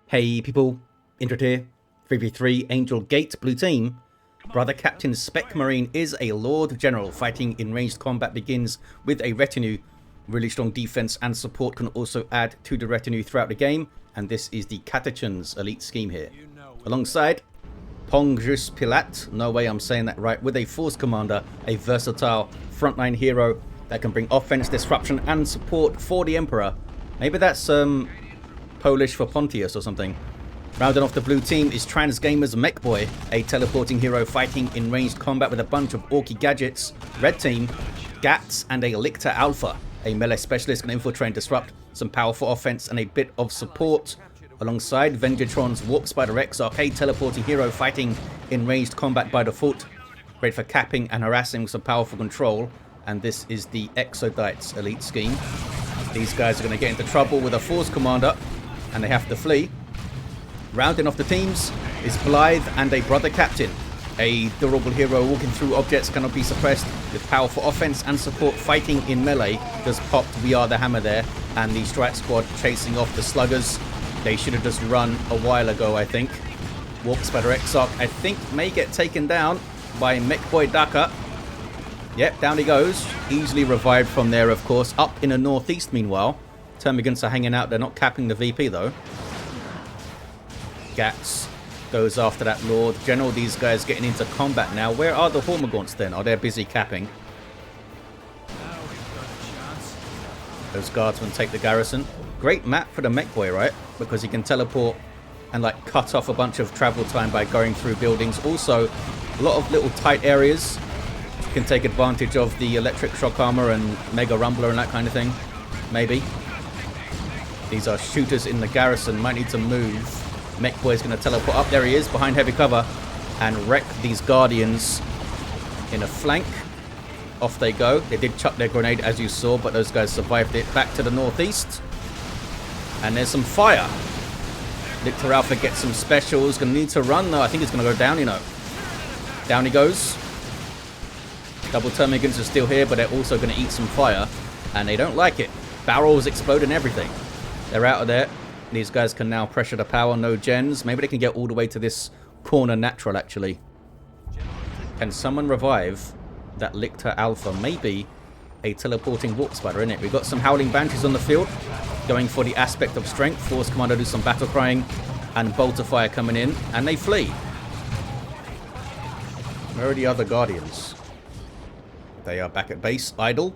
Hey people, Intro here, 3v3 Angel Gate Blue Team. Brother Captain Specmarine is a Lord General. Fighting in ranged combat begins with a retinue. Really strong defense and support can also add to the retinue throughout the game. And this is the Catachan's elite scheme here. Alongside Poncjusz Pilat, no way I'm saying that right, with a Force Commander, a versatile frontline hero that can bring offense, disruption and support for the Emperor. Maybe that's Polish for Pontius or something. Rounding off the blue team is Transgamer's Mekboy, a teleporting hero fighting in ranged combat with a bunch of orky gadgets. Red team, Gatts and a Lictor Alpha, a melee specialist can infiltrate and disrupt, some powerful offense and a bit of support. Alongside Venjitron's Warp Spider Exarch, a teleporting hero fighting in ranged combat by default. Great for capping and harassing with some powerful control. And this is the Exodites elite scheme. These guys are going to get into trouble with a Force Commander and they have to flee. Rounding off the teams is Blythe and a Brother Captain. A durable hero walking through objects cannot be suppressed with powerful offense and support fighting in melee. Just popped We Are the Hammer there and the Strike Squad chasing off the Sluggers. They should have just run a while ago, I think. Warp Spider Exarch, I think, may get taken down by Mekboy Daka. Yep, down he goes. Easily revived from there, of course. Up in the northeast, meanwhile. Termagants are hanging out. They're not capping the VP, though. Gatts goes after that Lord General. These guys getting into combat now. Where are the Hormagaunts, then? Are they busy capping? Those guardsmen take the garrison. Great map for the Mekboy, right? Because he can teleport and like cut off a bunch of travel time by going through buildings. Also, a lot of little tight areas. Can take advantage of the electric shock armor and mega rumbler and that kind of thing. Maybe. These are shooters in the garrison. Might need to move. Mekboy's going to teleport up. There he is behind heavy cover and wreck these guardians in a flank. Off they go. They did chuck their grenade as you saw, but those guys survived it. Back to the northeast. And there's some fire. Lictor Alpha gets some specials. Going to need to run though. I think it's going to go down, you know. Down he goes. Double Termagants are still here, but they're also going to eat some fire. And they don't like it. Barrels explode and everything. They're out of there. These guys can now pressure the power. No gens. Maybe they can get all the way to this corner natural, actually. Can someone revive that Lictor Alpha? Maybe a teleporting Warp Spider, innit? We've got some Howling Banshees on the field. Going for the aspect of strength. Force Commander do some battle crying. And Bolt of Fire coming in. And they flee. Where are the other Guardians? They are back at base, idle.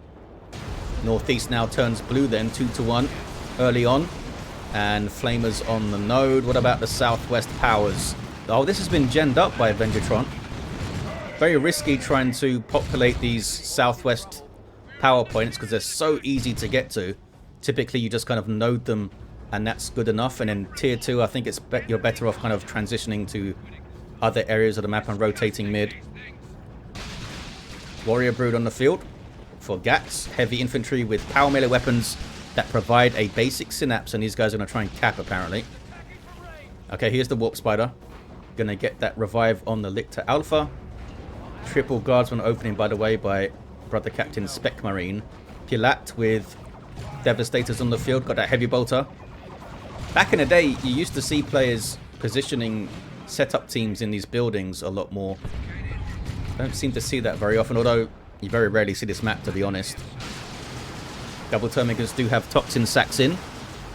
Northeast now turns blue then, 2-1 early on. And Flamers on the node. What about the Southwest Powers? Oh, this has been genned up by Venjitron. Very risky trying to populate these Southwest power points because they're so easy to get to. Typically you just kind of node them and that's good enough. And in tier 2 I think it's you're better off kind of transitioning to other areas of the map and rotating mid. Warrior Brood on the field for Gatts. Heavy infantry with power melee weapons that provide a basic synapse. And these guys are going to try and cap, apparently. Okay, here's the Warp Spider. Going to get that revive on the Lictor Alpha. Triple Guardsman opening, by the way, by Brother Captain Specmarine. Pilat with Devastators on the field. Got that Heavy Bolter. Back in the day, you used to see players positioning setup teams in these buildings a lot more. Don't seem to see that very often, although you very rarely see this map, to be honest. Double Termagants do have Toxin Sacks in.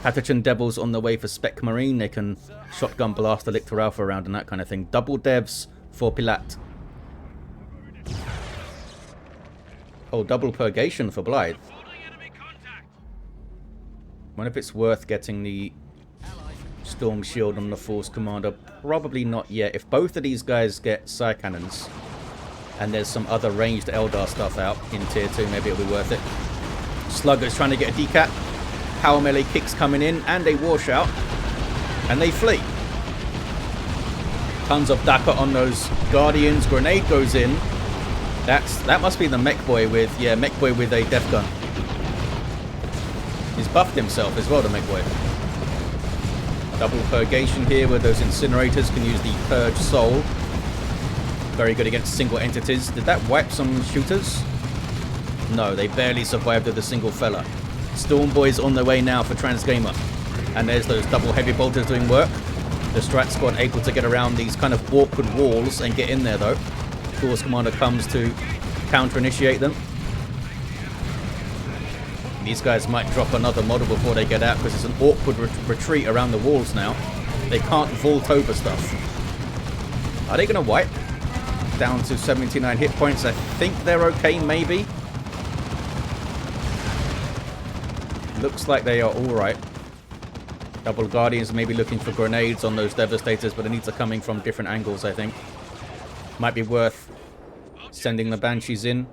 Catachan Devils on the way for Specmarine. They can shotgun blast the Lictor Alpha around and that kind of thing. Double Devs for Pilat. Oh, double Purgation for Blythe. Wonder if it's worth getting the Storm Shield on the Force Commander. Probably not yet. If both of these guys get Sire Cannons and there's some other ranged Eldar stuff out in tier 2, maybe it'll be worth it. Sluggers trying to get a decap. Power melee kicks coming in and a war shout. And they flee. Tons of Daka on those Guardians. Grenade goes in. That must be the Mekboy with, yeah, Mekboy with a Death Gun. He's buffed himself as well, the Mekboy. Double Purgation here where those Incinerators can use the Purge Soul. Very good against single entities. Did that wipe some shooters? No, they barely survived with a single fella. Storm Boys on their way now for Transgamer. And there's those double heavy bolters doing work. The Strat Squad able to get around these kind of awkward walls and get in there though. Force Commander comes to counter-initiate them. These guys might drop another model before they get out because it's an awkward retreat around the walls now. They can't vault over stuff. Are they going to wipe? Down to 79 hit points. I think they're okay, maybe. Looks like they are alright. Double Guardians may be looking for grenades on those Devastators, but the needs are coming from different angles, I think. Might be worth sending the Banshees in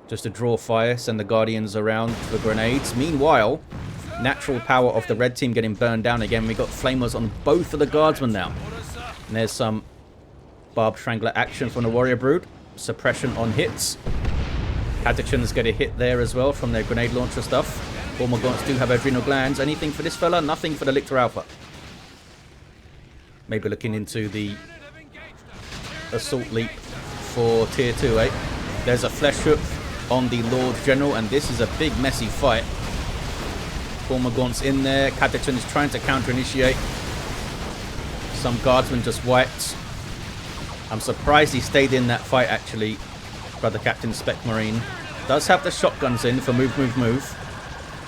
just to draw fire, send the Guardians around for grenades. Meanwhile, natural power of the red team getting burned down again. We got Flamers on both of the Guardsmen now. And there's some Barb Strangler action from the Warrior Brood. Suppression on hits. Catechins get a hit there as well from their grenade launcher stuff. Gormagants do have adrenal glands. Anything for this fella? Nothing for the Lictor Alpha. Maybe looking into the Assault Leap for Tier 2, eh? There's a Flesh Hook on the Lord General, and this is a big messy fight. Gormagants in there. Catechins is trying to counter-initiate. Some Guardsmen just wiped. I'm surprised he stayed in that fight, actually. Brother Captain Specmarine does have the shotguns in for move, move, move.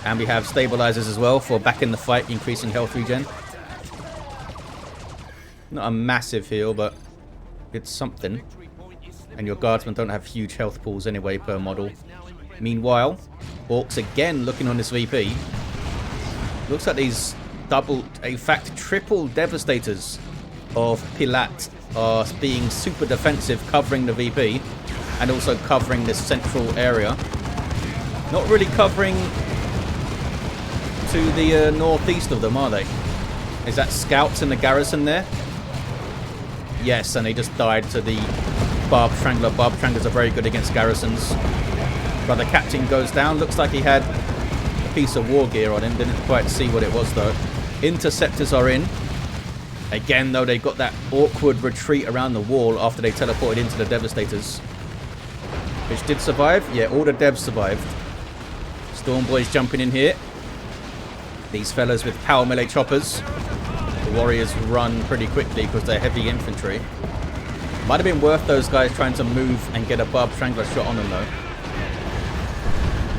And we have stabilizers as well for back in the fight, increasing health regen. Not a massive heal, but it's something. And your Guardsmen don't have huge health pools anyway per model. Meanwhile, Orks again looking on this VP. Looks like these double, in fact triple Devastators of Pilat are being super defensive, covering the VP. And also covering this central area. Not really covering to the northeast of them, are they? Is that scouts in the garrison there? Yes, and they just died to the Barb Strangler. Barb Stranglers are very good against garrisons. Brother Captain goes down. Looks like he had a piece of war gear on him. Didn't quite see what it was though. Interceptors are in. Again though, they got that awkward retreat around the wall after they teleported into the Devastators. Which did survive. Yeah, all the devs survived. Storm Boys jumping in here. These fellas with power melee choppers. The Warriors run pretty quickly because they're heavy infantry. Might have been worth those guys trying to move and get a Barb Strangler shot on them though.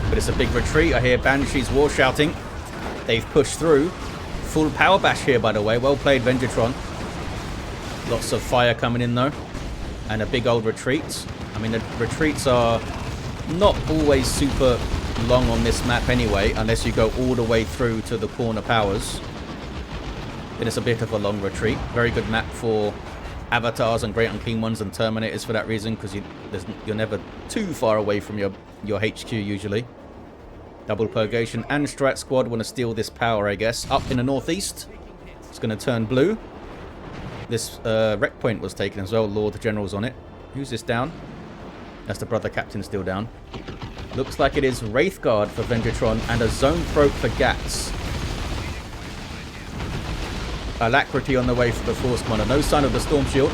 But it's a big retreat. I hear Banshees war shouting. They've pushed through. Full power bash here, by the way. Well played, Venjitron. Lots of fire coming in though. And a big old retreat. I mean, the retreats are not always super long on this map anyway, unless you go all the way through to the corner powers. Then it's a bit of a long retreat. Very good map for Avatars and Great Unclean Ones and Terminators for that reason, because you're never too far away from your HQ usually. Double Purgation and Strat Squad want to steal this power, I guess. Up in the northeast. It's going to turn blue. This wreck point was taken as well. Lord General's on it. Who's this down? That's the Brother Captain still down. Looks like it is Wraithguard for Venjitron and a Zone Throat for Gatts. Alacrity on the way for the Force Commander. No sign of the Storm Shield.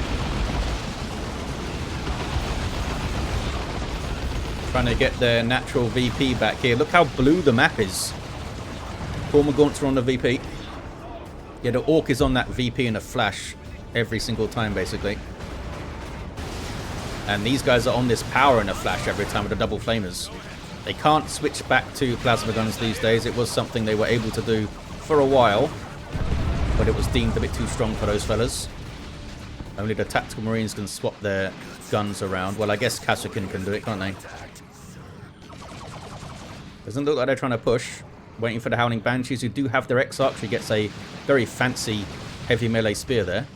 Trying to get their natural VP back here. Look how blue the map is. Gormagants are on the VP. Yeah, the Orc is on that VP in a flash every single time, basically. And these guys are on this power in a flash every time with the double flamers. They can't switch back to plasma guns these days. It was something they were able to do for a while, but it was deemed a bit too strong for those fellas. Only the tactical marines can swap their guns around. Well, I guess Kashyyykin can do it, can't they? Doesn't look like they're trying to push. Waiting for the Howling Banshees, who do have their Exarch. He gets a very fancy heavy melee spear there.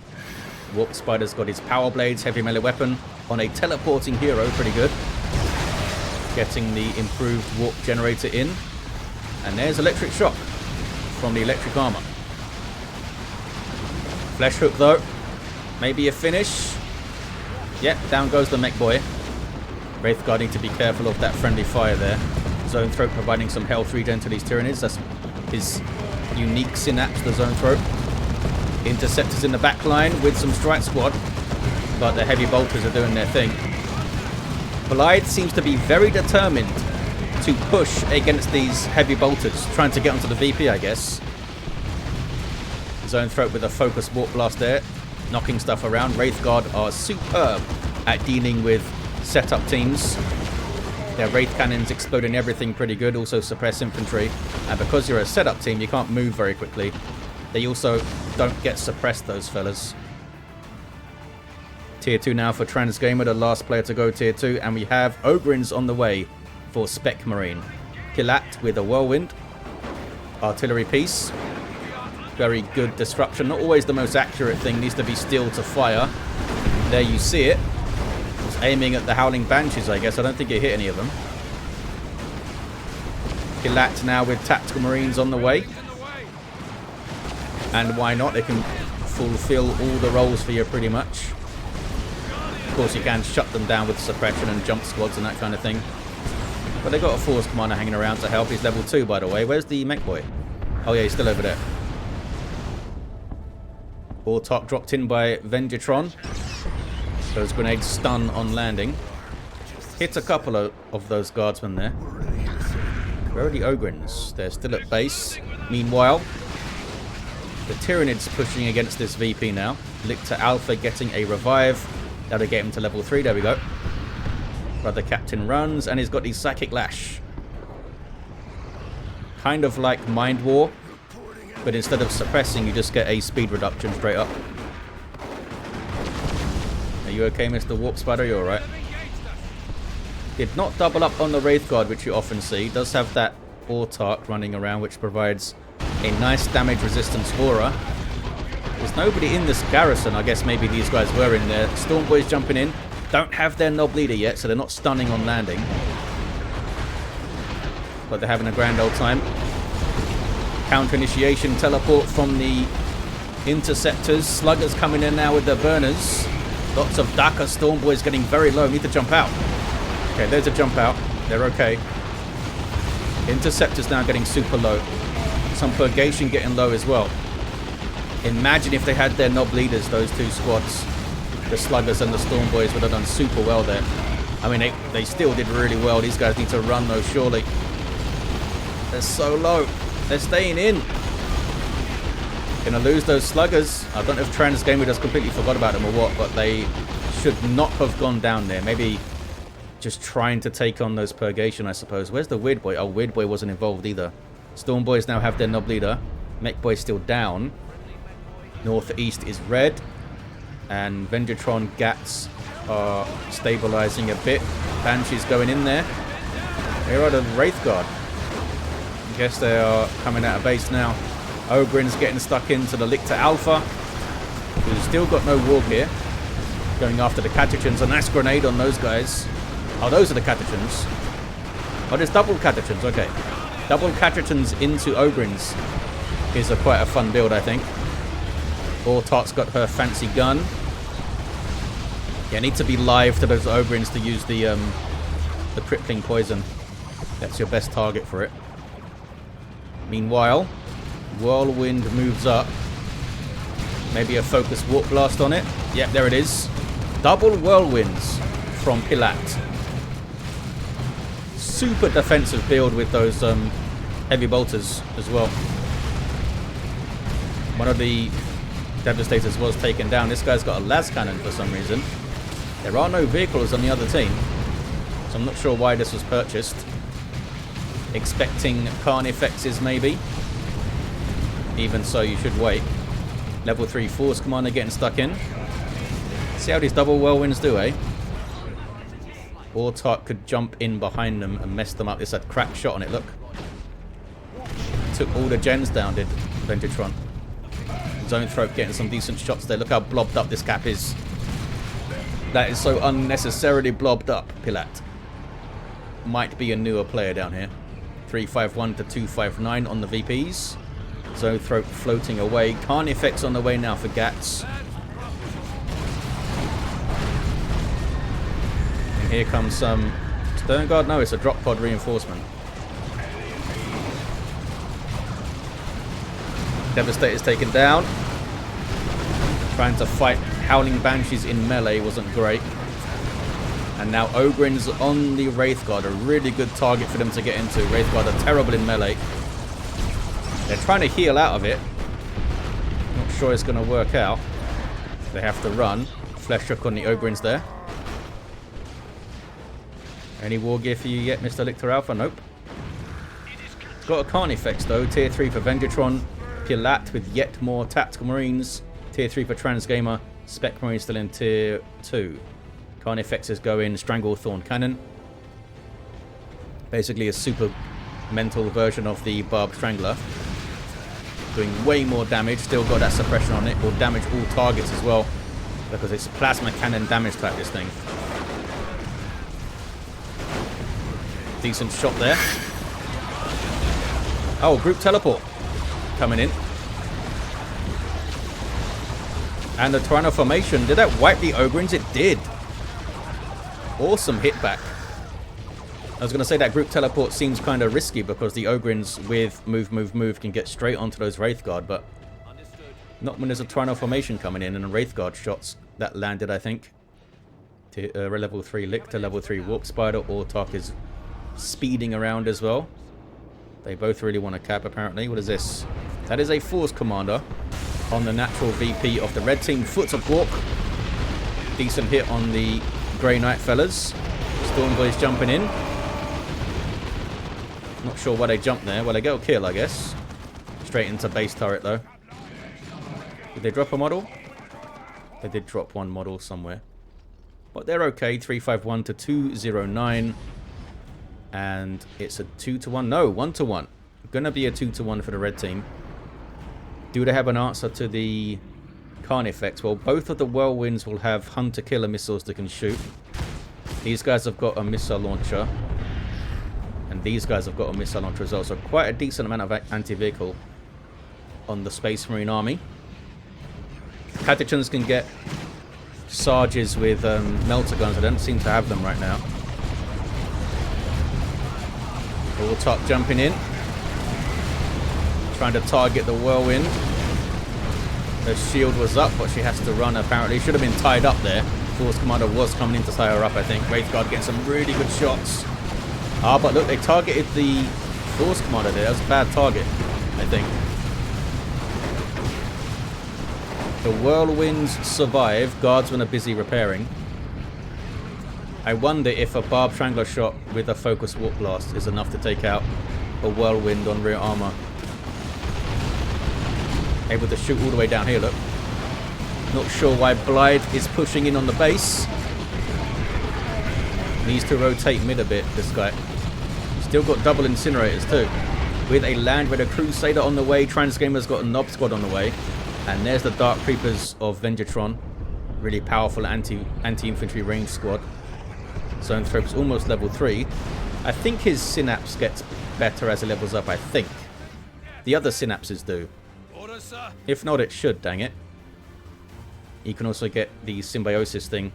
Warp Spider's got his power blades, heavy melee weapon on a teleporting hero, pretty good. Getting the improved warp generator in. And there's electric shock from the electric armor. Flesh hook though. Maybe a finish. Yep, down goes the Mekboy. Wraithguard need to be careful of that friendly fire there. Zone Throat providing some health regen to these Tyranids. That's his unique synapse, the Zone Throat. Interceptors in the back line with some Strike Squad, but the heavy bolters are doing their thing. Blythe seems to be very determined to push against these heavy bolters, trying to get onto the VP, I guess. Zone Throat with a focus warp blast there. knocking stuff around. Wraithguard are superb at dealing with setup teams. Their Wraith Cannons exploding everything pretty good, also suppress infantry. And because you're a setup team, you can't move very quickly. They also don't get suppressed, those fellas. Tier 2 now for Transgamer, the last player to go Tier 2. And we have Ogrins on the way for Specmarine. Pilat with a Whirlwind. Artillery piece. Very good disruption. Not always the most accurate thing. Needs to be still to fire. There you see it. It's aiming at the Howling Banshees, I guess. I don't think it hit any of them. Pilat now with Tactical Marines on the way. And why not? They can fulfill all the roles for you pretty much. Of course, you can shut them down with suppression and jump squads and that kind of thing. But they've got a Force Commander hanging around to help. He's level 2, by the way. Where's the Mekboy? Oh, yeah, he's still over there. Autarch dropped in by Venjitron. Those grenades stun on landing. Hit a couple of those guardsmen there. Where are the Ogrins? They're still at base. Meanwhile, the Tyranids pushing against this VP now. Lictor Alpha getting a revive. That'll get him to level 3. There we go. Brother Captain runs, and he's got the Psychic Lash. Kind of like Mind War, but instead of suppressing, you just get a speed reduction straight up. Are you okay, Mr. Warp Spider? You alright? Did not double up on the Wraithguard, which you often see. Does have that Autarch running around, which provides a nice damage resistance aura. There's nobody in this garrison. I guess maybe these guys were in there. Stormboys jumping in. Don't have their Nob Leader yet, so they're not stunning on landing. But they're having a grand old time. Counter initiation teleport from the interceptors. Sluggers coming in now with their burners. Lots of Daka Stormboys getting very low. Need to jump out. Okay, there's a jump out. They're okay. Interceptors now getting super low. Some Purgation getting low as well. Imagine if they had their Nob Leaders, those two squads. The Sluggers and the Stormboys would have done super well there. I mean, they still did really well. These guys need to run, though, surely. They're so low. They're staying in. Gonna lose those Sluggers. I don't know if Transgamer just completely forgot about them or what, but they should not have gone down there. Maybe just trying to take on those Purgation, I suppose. Where's the Weird Boy? Oh, Weird Boy wasn't involved either. Stormboys now have their Nob Leader. Mekboy still down. Northeast is red. And Venjitron Gatts are stabilizing a bit. Banshee's going in there. Here are the Wraithguard. I guess they are coming out of base now. Ogrin's getting stuck into the Lictor Alpha, who's still got no war gear. Going after the Catechins. A nice grenade on those guys. Oh, those are the Catechins. Oh, there's double Catechins. Okay. Double Catechins into Ogrins is quite a fun build, I think. Autarch's got her fancy gun. Yeah, need to be live to those Ogrins to use the crippling poison. That's your best target for it. Meanwhile, Whirlwind moves up. Maybe a focused warp blast on it. Yep, there it is. Double Whirlwinds from Pilat. Super defensive build with those heavy bolters as well. One of the Devastators was taken down. This guy's got a las cannon for some reason. There are no vehicles on the other team, so I'm not sure why this was purchased. Expecting Carnifexes maybe. Even so, you should wait. Level 3 Force Commander getting stuck in. See how these double Whirlwinds do, eh? Autarch could jump in behind them and mess them up. This had crack shot on it, look. Took all the gens down, did Venjitron. Zone Throat getting some decent shots there. Look how blobbed up this cap is. That is so unnecessarily blobbed up, Pilat. Might be a newer player down here. 351 to 259 on the VPs. Zone Throat floating away. Carnifex on the way now for Gatts. And here comes some Stern Guard. No, it's a drop pod reinforcement. Devastator's taken down. Trying to fight Howling Banshees in melee wasn't great. And now Ogrins on the Wraithguard, a really good target for them to get into. Wraithguard are terrible in melee. They're trying to heal out of it. Not sure it's going to work out. They have to run. Flesh shock on the Ogrins there. Any war gear for you yet, Mr. Lictor Alpha? Nope. Got a Carnifex though. Tier 3 for Venjitron. Pilat with yet more Tactical Marines. Tier 3 for Transgamer. Specmarine still in Tier 2. Carnifexes go in Stranglethorn Cannon. Basically a super mental version of the Barb Strangler. Doing way more damage. Still got that suppression on it. Will damage all targets as well. Because it's plasma cannon damage type, this thing. Decent shot there. Oh, group teleport coming in. And the Tyranno formation. Did that wipe the Ogrins? It did. Awesome hit back. I was going to say that group teleport seems kind of risky because the Ogrins with move can get straight onto those Wraithguard, but not when there's a Tyranno formation coming in and a Wraithguard shots that landed, I think. Level 3 Lictor, level 3 Warp Spider. Autark is speeding around as well. They both really want to cap, apparently. What is this? That is a Force Commander on the natural VP of the red team. Foot of Walk. Decent hit on the Grey Knight fellas. Storm Boys jumping in. Not sure why they jumped there. Well, they go kill, I guess. Straight into base turret, though. Did they drop a model? They did drop one model somewhere. But they're okay. 351 to 209. And it's a 2-1. No, 1-1. Gonna be a 2-1 for the red team. Do they have an answer to the Carnifex? Well, both of the Whirlwinds will have hunter-killer missiles they can shoot. These guys have got a missile launcher. And these guys have got a missile launcher as well. So quite a decent amount of anti-vehicle on the Space Marine army. Catechans can get Sarges with melter guns. I don't seem to have them right now. Autark jumping in. Trying to target the Whirlwind. Her shield was up, but she has to run apparently. Should have been tied up there. Force Commander was coming in to tie her up, I think. Wraithguard getting some really good shots. Ah, but look, they targeted the Force Commander there. That was a bad target, I think. The Whirlwinds survive. Guardsmen are busy repairing. I wonder if a Barb Strangler shot with a Focus Warp Blast is enough to take out a Whirlwind on rear armor. Able to shoot all the way down here, look. Not sure why Blythe is pushing in on the base. Needs to rotate mid a bit, this guy. Still got double incinerators too. With a Land Raider Crusader on the way. Transgamer's got a Knob Squad on the way. And there's the Dark Creepers of Venjitron. Really powerful anti-infantry range squad. Zoanthrope's almost level 3. I think his Synapse gets better as it levels up, I think. The other Synapses do. If not, it should, dang it. You can also get the Symbiosis thing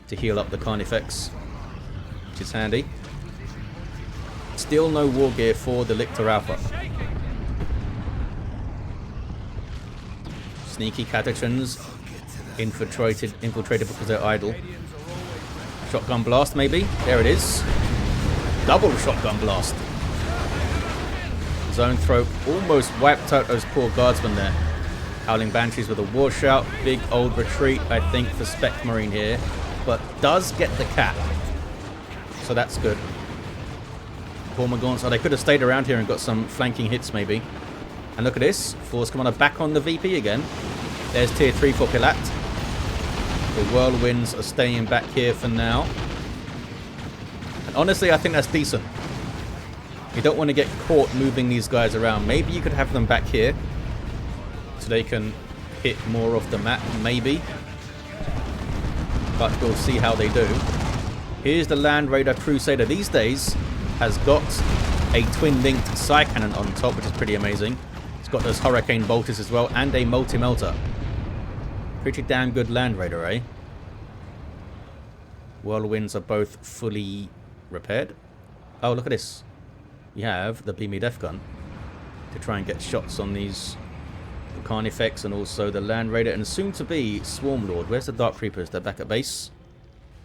to heal up the Carnifex, which is handy. Still no war gear for the Lictor Alpha. Sneaky Catechans infiltrated because they're idle. Shotgun blast, maybe? There it is. Double shotgun blast. Zoanthrope almost wiped out those poor guardsmen there. Howling Banshees with a war shout. Big old retreat, I think, for Specmarine here. But does get the cap. So that's good. Gormagons. Oh, they could have stayed around here and got some flanking hits, maybe. And look at this. Force Commander back on the VP again. There's Tier 3 for Pilat. The Whirlwinds are staying back here for now. And honestly, I think that's decent. You don't want to get caught moving these guys around. Maybe you could have them back here so they can hit more of the map, maybe. But we'll see how they do. Here's the Land Raider Crusader. These days has got a twin-linked Psy Cannon on top, which is pretty amazing. It's got those Hurricane Bolters as well, and a Multi-Melter. Pretty damn good Land Raider, eh? Whirlwinds are both fully repaired. Oh, look at this. You have the Beamy Death Gun to try and get shots on these Carnifex and also the Land Raider and soon to be Swarm Lord. Where's the Dark Creepers? They're back at base.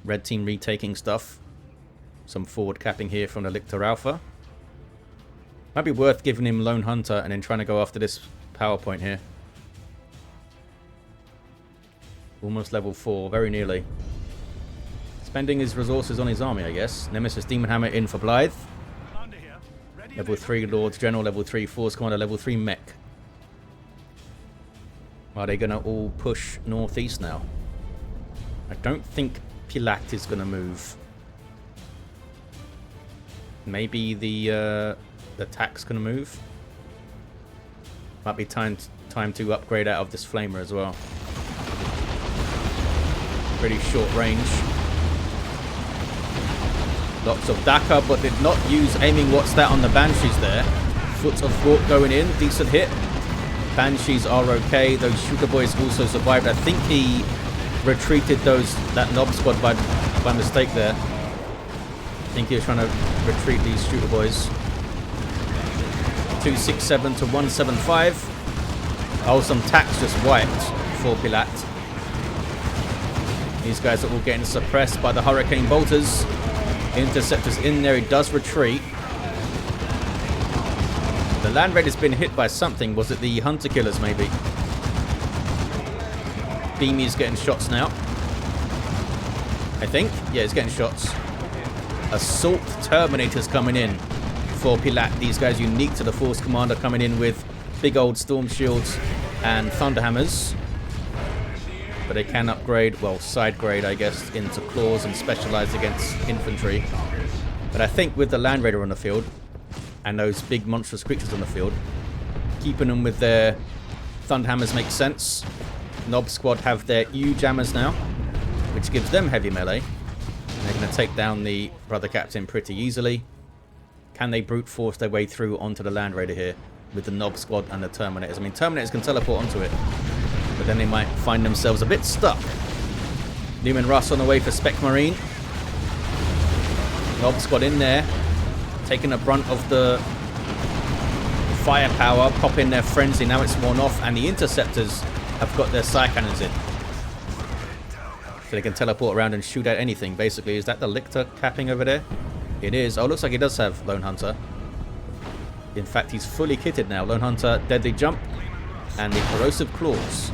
Red team retaking stuff. Some forward capping here from the Lictor Alpha. Might be worth giving him Lone Hunter and then trying to go after this power point here. Almost level 4, very nearly. Spending his resources on his army, I guess. Nemesis Demon Hammer in for Blythe. Level 3 Lord General, level 3 Force Commander, level 3 Mech. Are they going to all push northeast now? I don't think Pilat is going to move. Maybe the attack's going to move. Might be time to upgrade out of this Flamer as well. Pretty short range. Lots of Daka, but did not use aiming what's that on the Banshees there. Foot of Thwart going in, decent hit. Banshees are okay. Those shooter boys also survived. I think he retreated that Nob squad by mistake there. I think he was trying to retreat these shooter boys. 267 to 175. Oh, some tax just wiped for Pilat. These guys are all getting suppressed by the Hurricane Bolters. Interceptors in there. He does retreat. The Land Raider's been hit by something. Was it the Hunter Killers, maybe? Beamy's getting shots now. I think. Yeah, he's getting shots. Assault Terminators coming in for Pilat. These guys unique to the Force Commander, coming in with big old Storm Shields and Thunderhammers. But they can upgrade, well, side grade, I guess, into claws and specialize against infantry. But I think with the Land Raider on the field and those big monstrous creatures on the field, keeping them with their Thunderhammers makes sense. Nob squad have their huge hammers now, which gives them heavy melee. And they're going to take down the Brother Captain pretty easily. Can they brute force their way through onto the Land Raider here with the Nob squad and the Terminators? I mean, Terminators can teleport onto it, but then they might find themselves a bit stuck. Lumen Russ on the way for Specmarine. Nob squad in there, taking the brunt of the firepower, popping their frenzy. Now it's worn off, and the Interceptors have got their Psy Cannons in. So they can teleport around and shoot at anything, basically. Is that the Lictor capping over there? It is. Oh, looks like he does have Lone Hunter. In fact, he's fully kitted now. Lone Hunter, Deadly Jump, and the Corrosive Claws.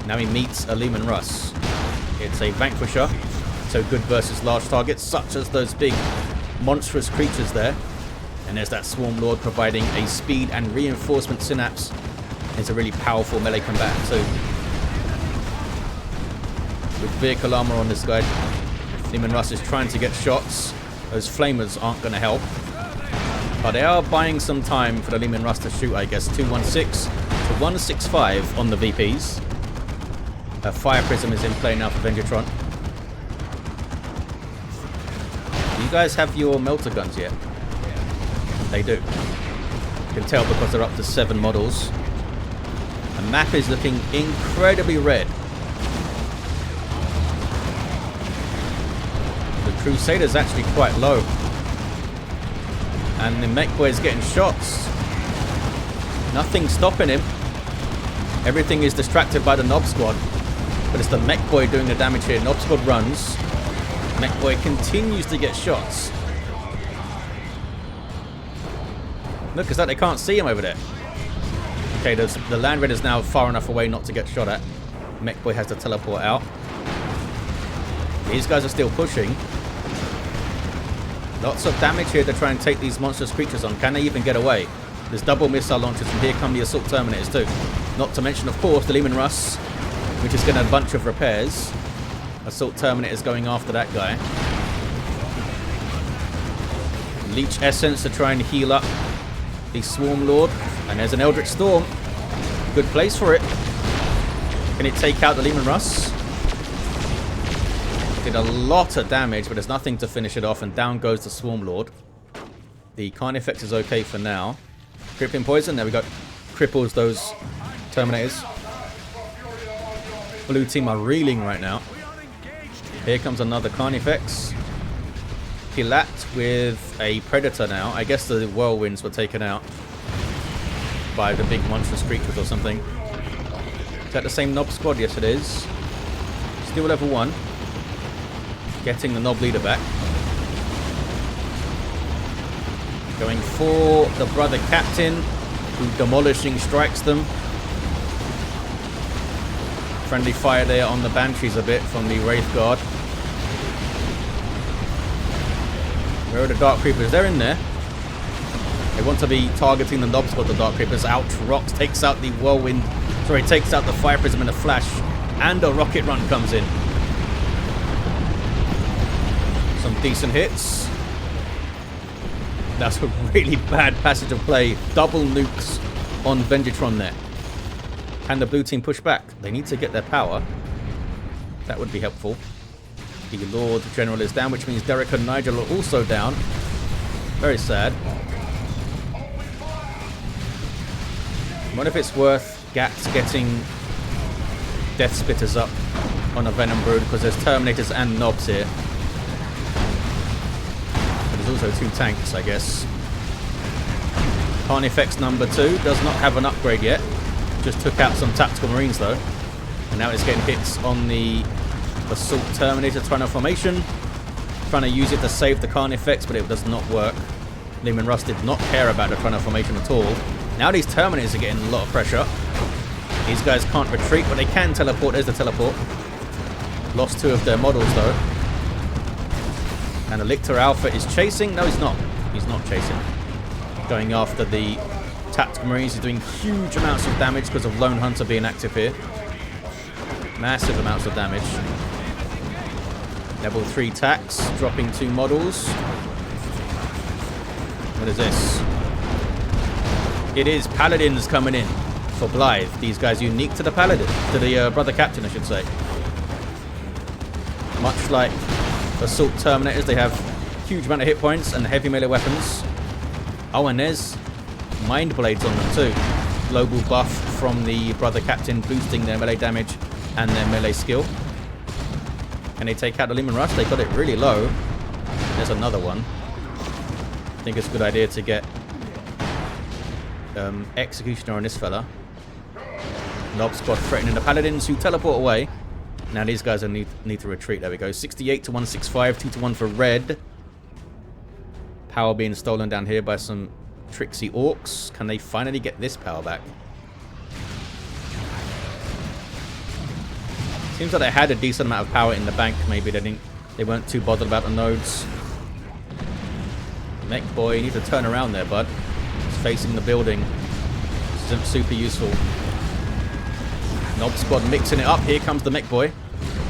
Now he meets a Lumen Russ. It's a Vanquisher, so good versus large targets, such as those big monstrous creatures there. And there's that Swarm Lord providing a speed and reinforcement synapse. It's a really powerful melee combatant, so with vehicle armor on this guy, Lumen Russ is trying to get shots. Those Flamers aren't going to help. But they are buying some time for the Lumen Russ to shoot, I guess. 216 to 165 on the VPs. A Fire Prism is in play now for Venjitron. Do you guys have your melter guns yet? They do. You can tell because they're up to 7 models. The map is looking incredibly red. The Crusader's actually quite low. And the Mekboy is getting shots. Nothing's stopping him. Everything is distracted by the Nob squad. But it's the Mekboy doing the damage here. Nob squad runs. Mekboy continues to get shots. Look, it's like they can't see him over there. Okay, the Land Raider's now far enough away not to get shot at. Mekboy has to teleport out. These guys are still pushing. Lots of damage here to try and take these monstrous creatures on. Can they even get away? There's double missile launchers, and here come the Assault Terminators too. Not to mention, of course, the Lumen Russ, which is getting a bunch of repairs. Assault Terminators going after that guy. Leech Essence to try and heal up the Swarm Lord. And there's an Eldritch Storm. Good place for it. Can it take out the Lumen Russ? Did a lot of damage, but there's nothing to finish it off, and down goes the Swarm Lord. The Carnifex is okay for now. Crippling Poison, there we go. Cripples those Terminators. Blue team are reeling right now. Here comes another Carnifex. Pilat with a Predator now. I guess the Whirlwinds were taken out by the big monstrous creatures or something. Is that the same Nob squad? Yes, it is. Still level 1. Getting the Nob leader back. Going for the Brother Captain, who demolishing strikes them. Friendly fire there on the Banshees a bit from the Wraith Guard. Where are the Dark Creepers? They're in there. They want to be targeting the Knob Squad, the Dark Creepers. Ouch. Rocks takes out the Whirlwind. Sorry, takes out the Fire Prism in a flash. And a Rocket Run comes in. Some decent hits. That's a really bad passage of play. Double nukes on Venjitron there. Can the blue team push back? They need to get their power. That would be helpful. The Lord General is down, which means Derek and Nigel are also down. Very sad. I wonder if it's worth Gatts getting Death Spitters up on a Venom Brood, because there's Terminators and Knobs here. But there's also 2 tanks, I guess. Carnifex number 2 does not have an upgrade yet. Just took out some Tactical Marines though. And now it's getting hits on the Assault Terminator trying to formation. Trying to use it to save the Carnifex, but it does not work. Leman Russ did not care about the Trino formation at all. Now these Terminators are getting a lot of pressure. These guys can't retreat, but they can teleport. There's the teleport. Lost 2 of their models though. And the Lictor Alpha is chasing. No, he's not. He's not chasing. Going after the Tactical Marines. He's doing huge amounts of damage because of Lone Hunter being active here. Massive amounts of damage. Level 3 tax, dropping 2 models. What is this? It is Paladins coming in for Blythe. These guys unique to the Paladin, to the Brother Captain, I should say. Much like Assault Terminators, they have huge amount of hit points and heavy melee weapons. Oh, and there's Mind Blades on them too. Global buff from the Brother Captain, boosting their melee damage and their melee skill. Can they take out the Leman Russ? They got it really low. There's another one. I think it's a good idea to get Executioner on this fella. Knob Squad threatening the Paladins, who teleport away. Now these guys need to retreat. There we go. 68 to 165, 2 to 1 for red. Power being stolen down here by some tricksy Orks. Can they finally get this power back? Seems like they had a decent amount of power in the bank. Maybe they weren't too bothered about the nodes. Mekboy, you need to turn around there, bud. It's facing the building. This isn't super useful. Knob Squad mixing it up. Here comes the Mekboy.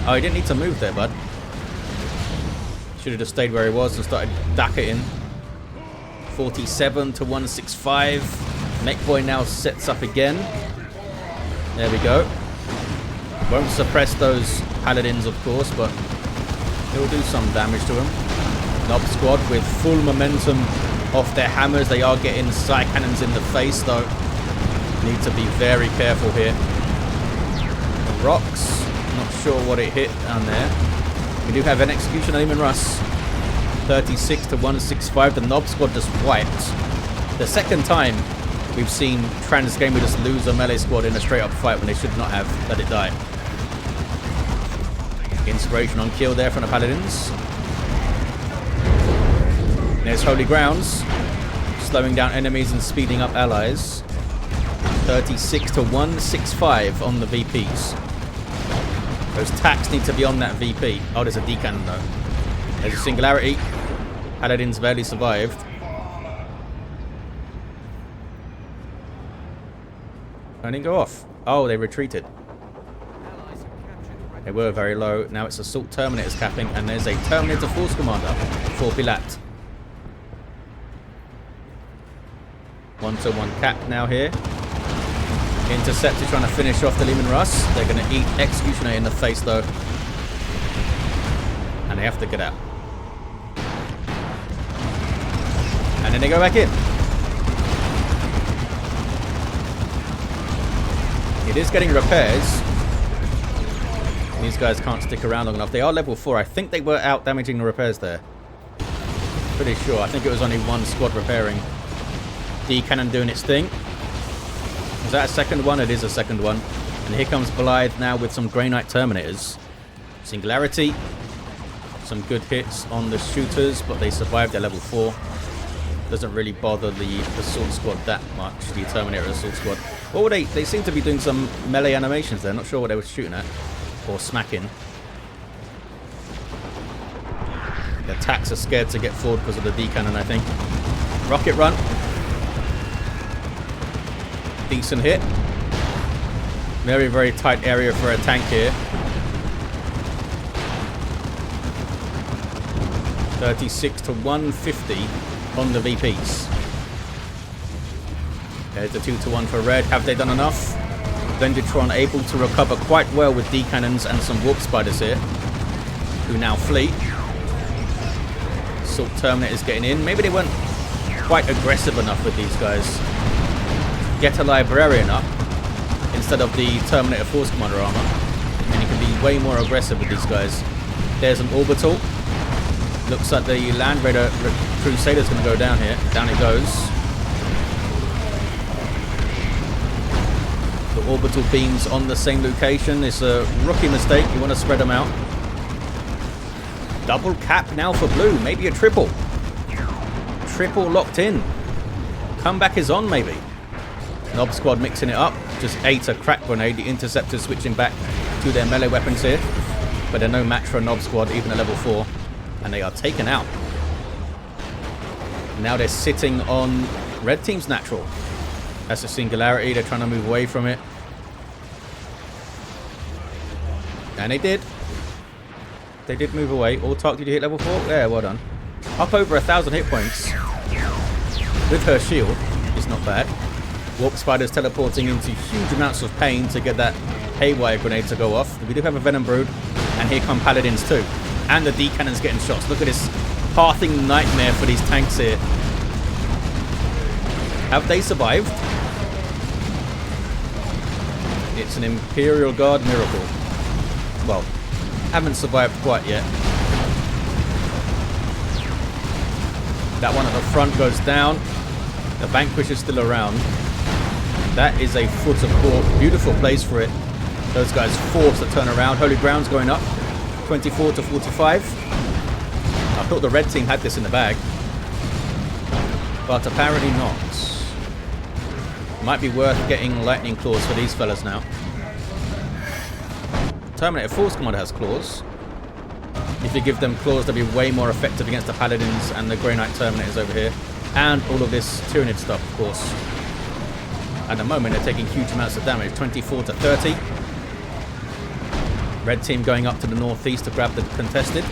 Oh, he didn't need to move there, bud. Should have just stayed where he was and started dacking. 47 to 165. Mekboy now sets up again. There we go. Won't suppress those Paladins, of course, but he'll do some damage to him. Knob Squad with full momentum off their hammers. They are getting Psy Cannons in the face, though. Need to be very careful here. The Rocks, not sure what it hit down there. We do have an Executioner, Leman Russ. 36 to 165. The Knob Squad just wiped. The second time we've seen Transgamer just lose a melee squad in a straight-up fight when they should not have let it die. Inspiration on kill there from the Paladins. There's Holy Grounds, slowing down enemies and speeding up allies. 36 to 165 on the VPs. Those tacks need to be on that VP. Oh, there's a D-cannon though. There's a Singularity. Paladins barely survived. I didn't go off. Oh, they retreated. They were very low. Now it's Assault Terminators capping, and there's a Terminator Force Commander for Pilat. 1-to-1 cap now here. Interceptor trying to finish off the Leman Russ. They're going to eat Executioner in the face though. And they have to get out. And then they go back in. It is getting repairs. These guys can't stick around long enough. They are level 4. I think they were out damaging the repairs there. Pretty sure. I think it was only one squad repairing. D-cannon doing its thing. Is that a second one? It is a second one. And here comes Blythe now with some Grey Knight Terminators. Singularity. Some good hits on the shooters, but they survived. They're level 4. Doesn't really bother the assault squad that much, the Terminator assault squad. What were they? They seem to be doing some melee animations there. Not sure what they were shooting at or smacking. The attacks are scared to get forward because of the D-cannon, I think. Rocket run. Decent hit. Very, very tight area for a tank here. 36 to 150 on the VPs. There's a 2 to 1 for red. Have they done enough? Venjitron able to recover quite well with D-cannons and some warp spiders here, who now flee. Assault Terminators getting in. Maybe they weren't quite aggressive enough with these guys. Get a Librarian up instead of the Terminator Force Commander armor, and you can be way more aggressive with these guys. There's an orbital. Looks like the Land Raider Crusader's going to go down here. Down it goes. The orbital beams on the same location. It's a rookie mistake. You want to spread them out. Double cap now for blue. Maybe a triple. Triple locked in. Comeback is on, maybe. Nob squad mixing it up. Just ate a crack grenade. The interceptors switching back to their melee weapons here. But they're no match for a Nob squad, even a level 4. And they are taken out. Now they're sitting on red team's natural. That's a singularity. They're trying to move away from it. And they did. They did move away. Autark, did you hit level 4? Yeah, well done. Up over 1,000 hit points. With her shield. It's not bad. Warp Spiders teleporting into huge amounts of pain to get that haywire grenade to go off. We do have a Venom Brood. And here come Paladins too. And the D-cannons getting shots. Look at this pathing nightmare for these tanks here. Have they survived? It's an Imperial Guard miracle. Well, haven't survived quite yet. That one at the front goes down. The Vanquish is still around. That is a foot of Ork. Beautiful place for it. Those guys forced to turn around. Holy Ground's going up. 24 to 45. I thought the red team had this in the bag. But apparently not. Might be worth getting lightning claws for these fellas now. Terminator Force Commander has claws. If you give them claws, they'll be way more effective against the Paladins and the Grey Knight Terminators over here. And all of this Tyranid stuff, of course. At the moment, they're taking huge amounts of damage. 24 to 30. Red team going up to the northeast to grab the contested.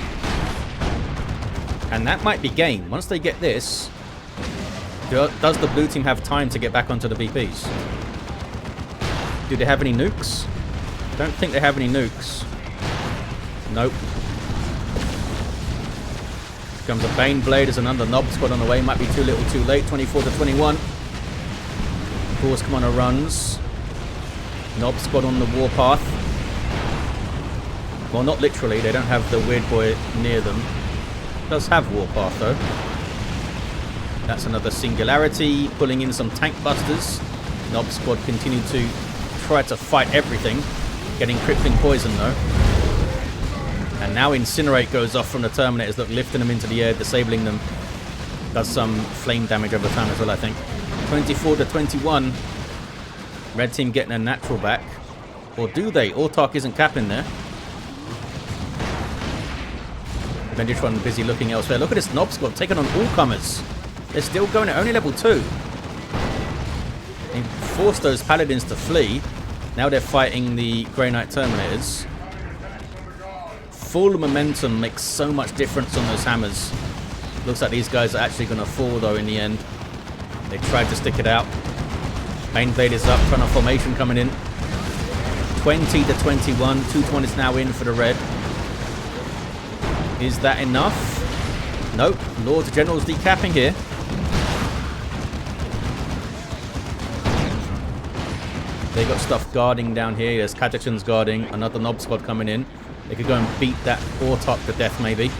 And that might be game. Once they get this, does the blue team have time to get back onto the VPs? Do they have any nukes? Don't think they have any nukes. Nope. Comes a Bane Blade as an under Nob squad on the way. Might be too little too late. 24 to 21. Force Commander runs. Nob squad on the warpath. Well, not literally. They don't have the Weird Boy near them. Does have warpath though. That's another singularity. Pulling in some tank busters. Nob squad continue to try to fight everything. Getting crippling poison though. And now Incinerate goes off from the Terminators. Look, lifting them into the air, disabling them. Does some flame damage over time as well, I think. 24 to 21. Red team getting a natural back. Or do they? Autark isn't capping there. Venjitron busy looking elsewhere. Look at this Nob squad taking on all comers. They're still going at only level 2. They forced those Paladins to flee. Now they're fighting the Grey Knight Terminators. Full momentum makes so much difference on those hammers. Looks like these guys are actually going to fall though in the end. They tried to stick it out. Bane Blade is up, front of formation coming in. 20 to 21. 2-1 is now in for the red. Is that enough? Nope. Lords General's decapping here. They got stuff guarding down here. There's Catechans guarding. Another Nob squad coming in. They could go and beat that Autark to death maybe.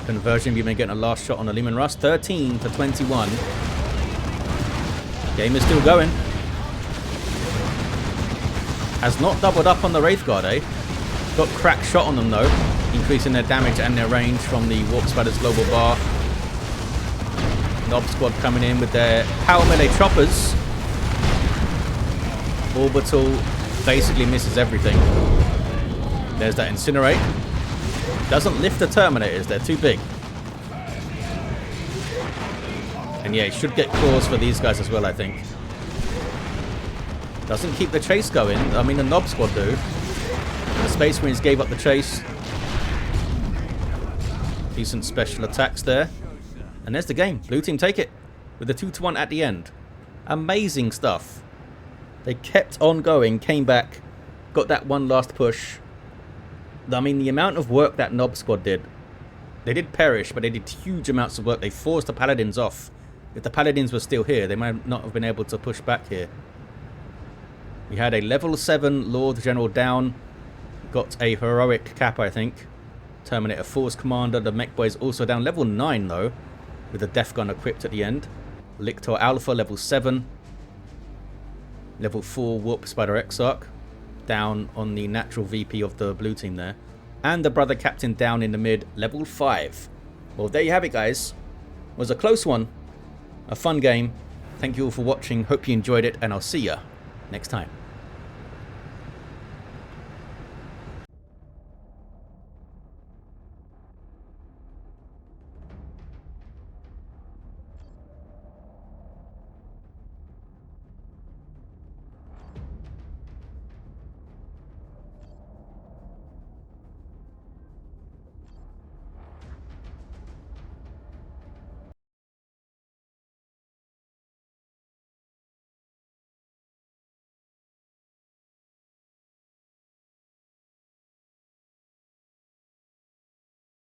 Conversion, you may get a last shot on the Leman Russ. 13 to 21. Game is still going. Has not doubled up on the Wraith Guard, eh? Got crack shot on them though. Increasing their damage and their range from the Warp Spider's global bar. Nob squad coming in with their power melee choppers. Orbital basically misses everything. There's that incinerate. Doesn't lift the Terminators, they're too big. And yeah, it should get claws for these guys as well, I think. Doesn't keep the chase going. I mean, the Nob squad do. The Space Marines gave up the chase. Decent special attacks there. And there's the game. Blue team take it with a 2-1 at the end. Amazing stuff. They kept on going, came back, got that one last push. I mean, the amount of work that Nob squad did. They did perish, but they did huge amounts of work. They forced the Paladins off. If the Paladins were still here, they might not have been able to push back here. We had a level 7 Lord General down. Got a heroic cap, I think. Terminator Force Commander. The Mekboy is also down. Level 9, though, with a Death Gun equipped at the end. Lictor Alpha, level 7. Level 4 Warp Spider Exarch. Down on the natural VP of the blue team there. And the Brother Captain down in the mid, level 5. Well, there you have it, guys. It was a close one. A fun game. Thank you all for watching. Hope you enjoyed it, and I'll see ya next time.